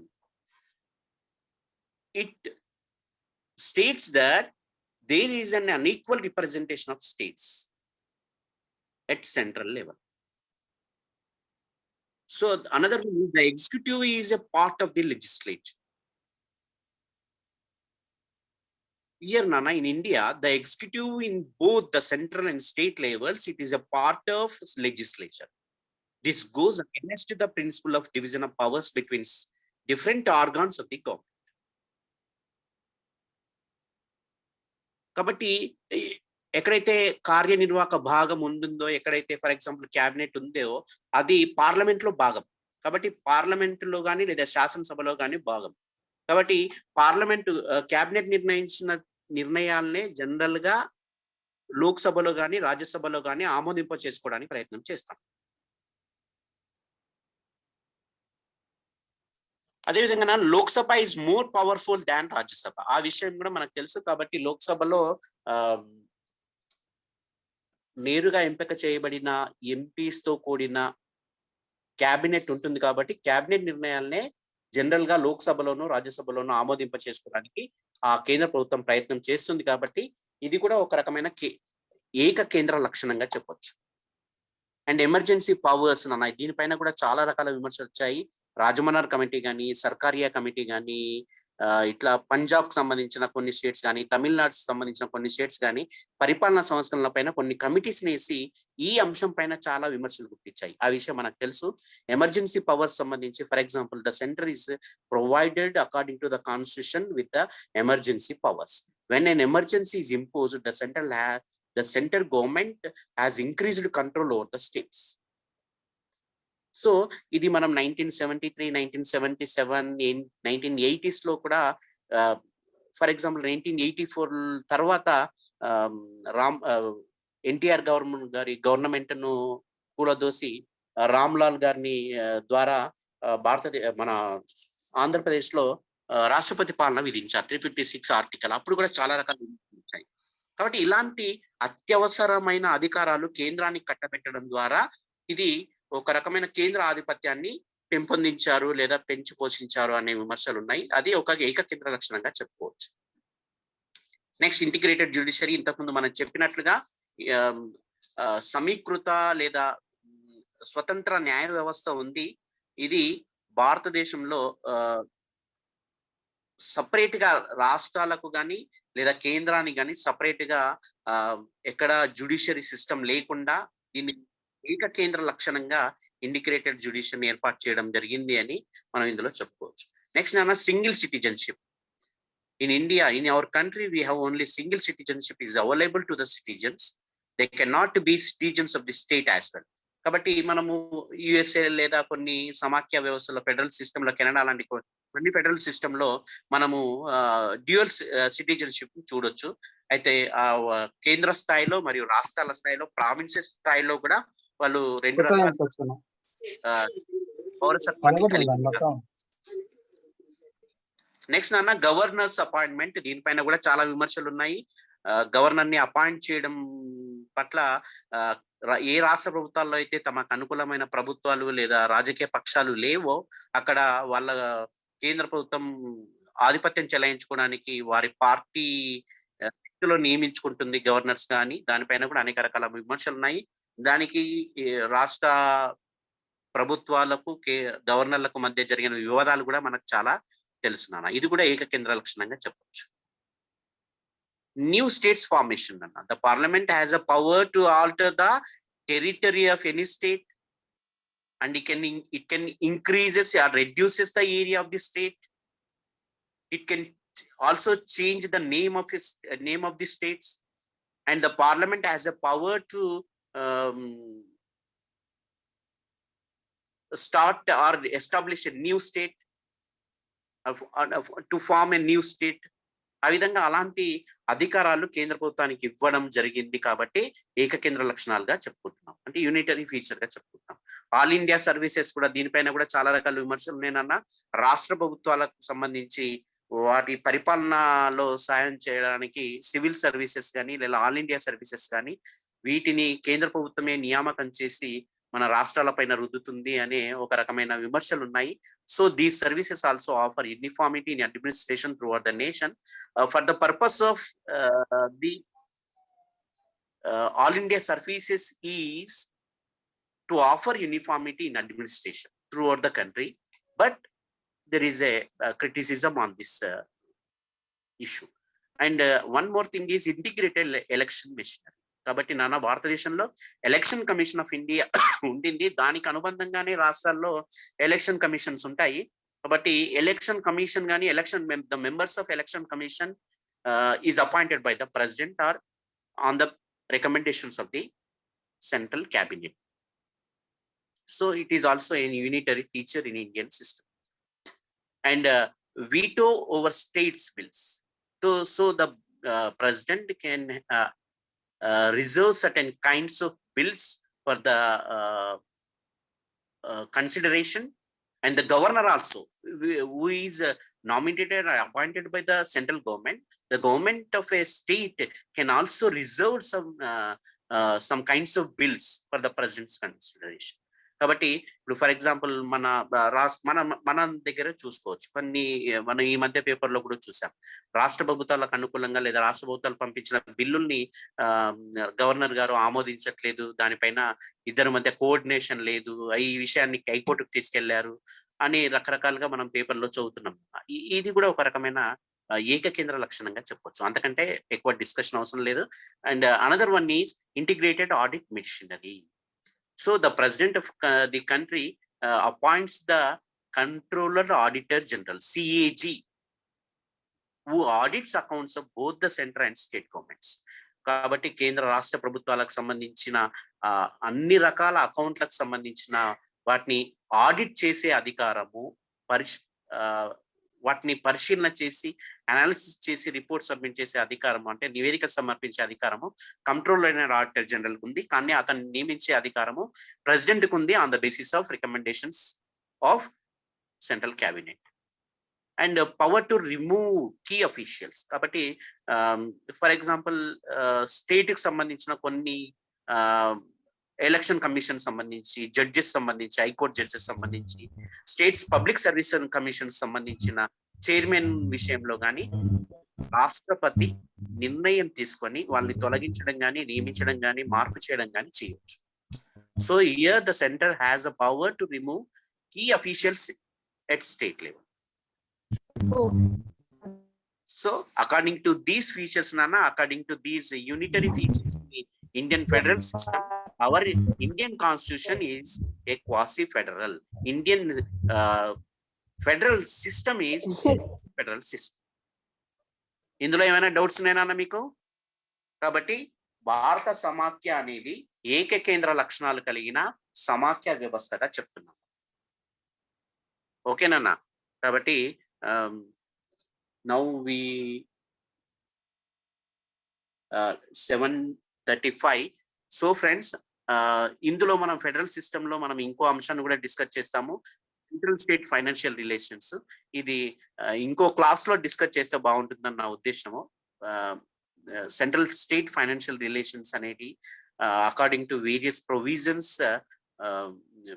it states that there is an unequal representation of states at central level. So another thing is the executive is a part of the legislature. Here Nana, in India, the executive in both the central and state levels, it is a part of legislature. This goes against the principle of division of powers between different organs of the government. కాబట్టి ఎక్కడైతే కార్యనిర్వాహక భాగం ఉంటుందో, ఎక్కడైతే for example cabinet ఉందో అది parliament లో భాగం. కాబట్టి పార్లమెంట్ లో కానీ లేదా శాసనసభలో కానీ భాగం. కాబట్టి పార్లమెంట్ క్యాబినెట్ నిర్ణయించిన నిర్ణయాలనే జనరల్ గా లోక్సభలో కానీ రాజ్యసభలో కానీ ఆమోదింప చేసుకోవడానికి ప్రయత్నం చేస్తాం. అదేవిధంగా లోక్సభ ఇస్ మోర్ పవర్ఫుల్ దాన్ రాజ్యసభ. ఆ విషయం కూడా మనకు తెలుసు. కాబట్టి లోక్సభలో నేరుగా ఎంపిక చేయబడిన ఎంపీస్ తో కూడిన క్యాబినెట్ ఉంటుంది. కాబట్టి క్యాబినెట్ నిర్ణయాలనే జనరల్ గా లోక్సభలోనూ రాజ్యసభలోనూ ఆమోదింప చేసుకోవడానికి ఆ కేంద్ర ప్రభుత్వం ప్రయత్నం చేస్తుంది. కాబట్టి ఇది కూడా ఒక రకమైన ఏక కేంద్ర లక్షణంగా చెప్పొచ్చు. అండ్ ఎమర్జెన్సీ పవర్స్ అన్న దీనిపైన కూడా చాలా రకాల విమర్శలు వచ్చాయి. రాజమన్నార్ కమిటీ కానీ, సర్కారియా కమిటీ కానీ, ఇట్లా పంజాబ్ కు సంబంధించిన కొన్ని స్టేట్స్ కానీ, తమిళనాడుకు సంబంధించిన కొన్ని స్టేట్స్ కానీ పరిపాలనా సంస్కరణల పైన కొన్ని కమిటీస్ వేసి ఈ అంశం పైన చాలా విమర్శలు గుర్తించాయి. ఆ విషయం మనకు తెలుసు. ఎమర్జెన్సీ పవర్స్ సంబంధించి for example the centre is provided according to the constitution with the emergency powers. When N emergency is imposed the center government has increased control over the states. So ఇది మనం 1973, 1977, 1980s లో కూడా for example 1984 తర్వాత NTR government ను కూలదోసి రామ్లాల్ గారిని ద్వారా మన ఆంధ్రప్రదేశ్ లో రాష్ట్రపతి పాలన విధించారు 356 ఆర్టికల్. అప్పుడు కూడా చాలా రకాల ఉంటాయి. కాబట్టి ఇలాంటి అత్యవసరమైన అధికారాలు కేంద్రానికి కట్టబెట్టడం ద్వారా ఇది ఒక రకమైన కేంద్ర ఆధిపత్యాన్ని పెంపొందించారు లేదా పెంచి పోషించారు అనే విమర్శలు ఉన్నాయి. అది ఒక ఏకకేంద్ర లక్షణంగా చెప్పుకోవచ్చు. Next integrated judiciary. ఇంతకుముందు మనం చెప్పినట్లుగా సమీకృత లేదా స్వతంత్ర న్యాయ వ్యవస్థ ఉంది. ఇది భారతదేశంలో సపరేట్ గా రాష్ట్రాలకు కానీ లేదా కేంద్రానికి కానీ సపరేట్ గా ఎక్కడ జ్యుడిషియరీ సిస్టమ్ లేకుండా దీన్ని ఏక కేంద్ర లక్షణంగా ఇంటిగ్రేటెడ్ జ్యుడిషియరీ ఏర్పాటు చేయడం జరిగింది అని మనం ఇందులో చెప్పుకోవచ్చు. నెక్స్ట్ నాన్న single citizenship. In India, in our country we have only single citizenship is available to the citizens. They can not be citizens of the state as well. కాబట్టి మనము యుఎస్ఏ లేదా కొన్ని సమాఖ్య వ్యవస్థలో ఫెడరల్ సిస్టమ్ లో, Canada లాంటి కొన్ని federal system లో మనము డ్యూయల్ సిటిజన్షిప్ చూడొచ్చు. అయితే ఆ కేంద్ర స్థాయిలో మరియు రాష్ట్రాల స్థాయిలో, ప్రావిన్సెస్ స్థాయిలో కూడా వాళ్ళు రెండు రకాల పౌరసత్వాన్ని. నెక్స్ట్ నాన్న గవర్నర్స్ అపాయింట్మెంట్. దీనిపైన కూడా చాలా విమర్శలు ఉన్నాయి. గవర్నర్ ని అపాయింట్ చేయడం పట్ల ఏ రాష్ట్ర ప్రభుత్వాల్లో అయితే తమకు అనుకూలమైన ప్రభుత్వాలు లేదా రాజకీయ పక్షాలు లేవో అక్కడ వాళ్ళ కేంద్ర ప్రభుత్వం ఆధిపత్యం చెలాయించుకోవడానికి వారి పార్టీ వ్యక్తులు నియమించుకుంటుంది గవర్నర్స్ గాని. దానిపైన కూడా అనేక రకాల విమర్శలున్నాయి. దానికి ఈ రాష్ట్ర ప్రభుత్వాలకు, గవర్నర్లకు మధ్య జరిగిన వివాదాలు కూడా మనకు చాలా తెలుసు నాన్న. ఇది కూడా ఏకకేంద్ర లక్షణంగా చెప్పొచ్చు. న్యూ స్టేట్స్ ఫార్మేషన్ అన్న. The parliament has a power to alter the territory of any state and it can increases or reduces the area of the state. It can also change the name of the states, and the parliament has a power to start or establish a new state, to form a new state. ఆ విధంగా అలాంటి అధికారాలు కేంద్ర ప్రభుత్వానికి ఇవ్వడం జరిగింది కాబట్టి ఏకకేంద్ర లక్షణాలుగా చెప్పుకుంటున్నాం, అంటే యూనిటరీ ఫీచర్ గా చెప్పుకుంటున్నాం. ఆల్ ఇండియా సర్వీసెస్ కూడా దీనిపైన కూడా చాలా రకాల విమర్శలు నేనన్నా. రాష్ట్ర ప్రభుత్వాలకు సంబంధించి వాటి పరిపాలనలో సాయం చేయడానికి సివిల్ సర్వీసెస్ కానీ లేదా ఆల్ ఇండియా సర్వీసెస్ కానీ వీటిని కేంద్ర ప్రభుత్వమే నియామకం చేసి మన రాష్ట్రాల పైన రుద్దుతుంది అనే ఒక రకమైన విమర్శలు ఉన్నాయి. So these services also offer uniformity in administration through out the nation for the purpose of the all India services is to offer uniformity in administration through out the country, but there is a criticism on this issue. And one more thing is integrated election machinery. కాబట్టి నాన్న భారతదేశంలో election commission of India ఉండింది. దానికి అనుబంధంగానే రాష్ట్రాల్లో election commissions ఉంటాయి. కాబట్టి election commission కానీ the members of election commission is appointed by the president or on the recommendations of the central cabinet. So it is also a unitary feature in Indian system. And veto over states bills. So the president can reserve certain kinds of bills for the consideration, and the governor also, who is nominated or appointed by the central government. The government of a state can also reserve some kinds of bills for the president's consideration. కాబట్టి ఇప్పుడు for example మన దగ్గర చూసుకోవచ్చు, మనం ఈ మధ్య పేపర్లో కూడా చూసాం. రాష్ట్ర ప్రభుత్వాలకు అనుకూలంగా లేదా రాష్ట్ర ప్రభుత్వాలు పంపించిన బిల్లుల్ని గవర్నర్ గారు ఆమోదించట్లేదు, దానిపైన ఇద్దరి మధ్య కోఆర్డినేషన్ లేదు, ఈ విషయాన్ని హైకోర్టుకు తీసుకెళ్లారు అని రకరకాలుగా మనం పేపర్లో చదువుతున్నాం. ఇది కూడా ఒక రకమైన ఏకకేంద్ర లక్షణంగా చెప్పొచ్చు, అంతకంటే ఎక్కువ డిస్కషన్ అవసరం లేదు. And another one is integrated audit machinery. So the president of the country appoints the Controller Auditor General, CAG, who audits accounts of both the central and state governments. కాబట్టి కేంద్ర రాష్ట్ర ప్రభుత్వాలకు సంబంధించిన అన్ని రకాల అకౌంట్లకు సంబంధించిన వాటిని ఆడిట్ చేసే అధికారము, వాటిని పరిశీలన చేసి అనాలిసిస్ చేసి రిపోర్ట్ సబ్మిట్ చేసే అధికారము, అంటే నివేదిక సమర్పించే అధికారము కంట్రోలర్ ఆడిటర్ జనరల్ ఉంది. కానీ అతన్ని నియమించే అధికారము ప్రెసిడెంట్ కు ఉంది on the basis of recommendations of central cabinet. And power to remove key officials. కాబట్టి ఫర్ ఎగ్జాంపుల్ స్టేట్ కి సంబంధించిన కొన్ని ఎలక్షన్ కమిషన్ సంబంధించి, జడ్జెస్ సంబంధించి, హైకోర్టు జడ్జెస్ సంబంధించి, స్టేట్స్ పబ్లిక్ సర్వీస్ కమిషన్ సంబంధించిన చైర్మన్ విషయంలో కానీ రాష్ట్రపతి నిర్ణయం తీసుకొని వాళ్ళని తొలగించడం కానీ, నియమించడం కానీ, మార్పు చేయడం కానీ చేయొచ్చు. So here the centre has a power to remove key officials at state level. So according to these features, Nana, according to these unitary features in Indian federal system, our Indian constitution is a quasi-federal. Indian federal system is federal system. ఇందులో ఏమైనా doubts ఉన్నాయన్నా మీకు? కాబట్టి భారత సమాఖ్య అనేది ఏకకేంద్ర లక్షణాలు కలిగిన సమాఖ్య వ్యవస్థగా చెప్తున్నాం. ఓకేనన్నా? కాబట్టి now we 7:35. సో ఫ్రెండ్స్, ఇందులో మనం ఫెడరల్ సిస్టమ్ లో మనం ఇంకో అంశాన్ని కూడా డిస్కస్ చేస్తాము, సెంట్రల్ స్టేట్ ఫైనాన్షియల్ రిలేషన్స్. ఇది ఇంకో క్లాస్ లో డిస్కస్ చేస్తే బాగుంటుందని నా ఉద్దేశము. సెంట్రల్ స్టేట్ ఫైనాన్షియల్ రిలేషన్స్ అనేది according to various provisions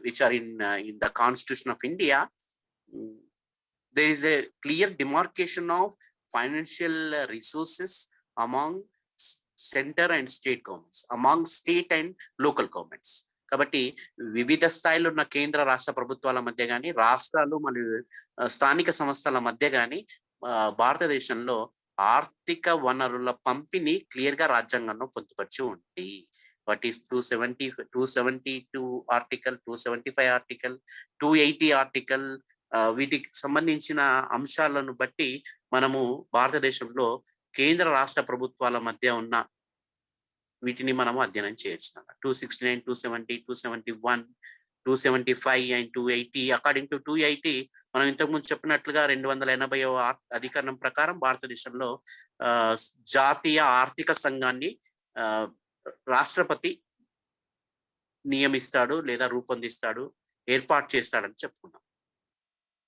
which are in the Constitution of India, there is a clear demarcation of financial resources among center and state governments, among state and local governments. కాబట్టి వివిధ స్థాయిలో ఉన్న కేంద్ర రాష్ట్ర ప్రభుత్వాల మధ్య కానీ, రాష్ట్రాలు మరియు స్థానిక సంస్థల మధ్య కానీ భారతదేశంలో ఆర్థిక వనరుల పంపిణీ క్లియర్ గా రాజ్యాంగంలో పొందుపరిచి ఉంది. What is 272 article, 275 article, 280 article, వీటికి సంబంధించిన అంశాలను బట్టి మనము భారతదేశంలో కేంద్ర రాష్ట్ర ప్రభుత్వాల మధ్య ఉన్న వీటిని మనము అధ్యయనం చేయొచ్చు. 269, 270, 271, 275 అండ్ 280. అకార్డింగ్ టు 280 మనం ఇంతకుముందు చెప్పినట్లుగా 280వ అధికరణం ప్రకారం భారతదేశంలో జాతీయ ఆర్థిక సంఘాన్ని రాష్ట్రపతి నియమిస్తాడు లేదా రూపొందిస్తాడు, ఏర్పాటు చేస్తాడని చెప్పుకున్నాం.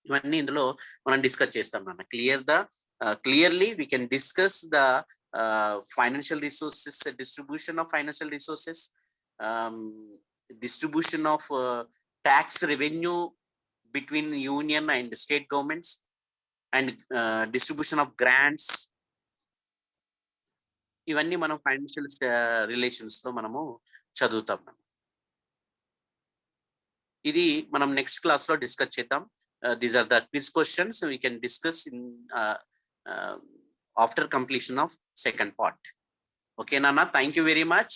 ఇవన్నీ ఇందులో మనం డిస్కస్ చేస్తాం అన్న. Clearly we can discuss the financial resources, distribution of financial resources, distribution of tax revenue between union and state governments, and distribution of grants. ఇవన్నీ మనం ఫైనాన్షియల్ రిలేషన్స్ లో మనము చదువుతాం. ఇది మనం నెక్స్ట్ క్లాస్ లో డిస్కస్ చేద్దాం. These are the quiz questions we can discuss in after completion of second part. Okay నాన్న, థ్యాంక్ యూ వెరీ మచ్.